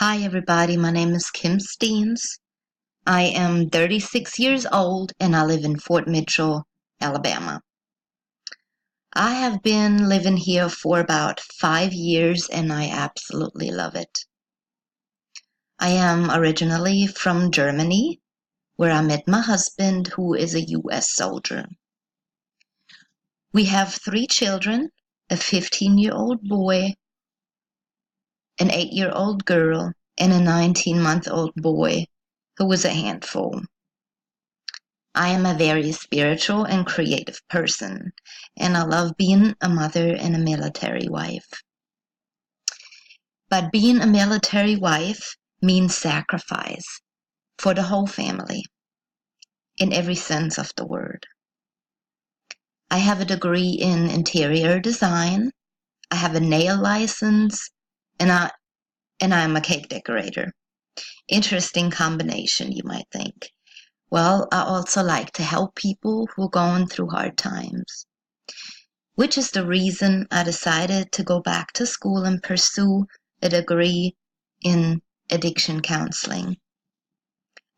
Hi, everybody. My name is Kim Steens. I am 36 years old and I live in Fort Mitchell, Alabama. I have been living here for about 5 years and I absolutely love it. I am originally from Germany, where I met my husband, who is a U.S. soldier. We have 3 children, a 15-year-old boy, an 8-year-old girl, and a 19-month-old boy who was a handful. I am a very spiritual and creative person, and I love being a mother and a military wife. But being a military wife means sacrifice for the whole family, in every sense of the word. I have a degree in interior design, I have a nail license, and I am a cake decorator. Interesting combination, you might think. Well, I also like to help people who are going through hard times, which is the reason I decided to go back to school and pursue a degree in addiction counseling.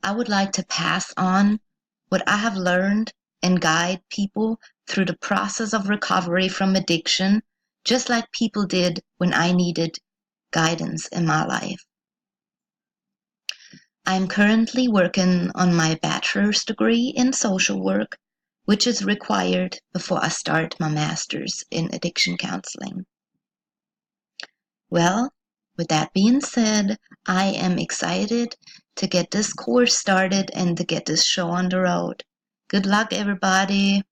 I would like to pass on what I have learned and guide people through the process of recovery from addiction, just like people did when I needed guidance in my life. I'm currently working on my bachelor's degree in social work, which is required before I start my master's in addiction counseling. Well, with that being said, I am excited to get this course started and to get this show on the road. Good luck, everybody.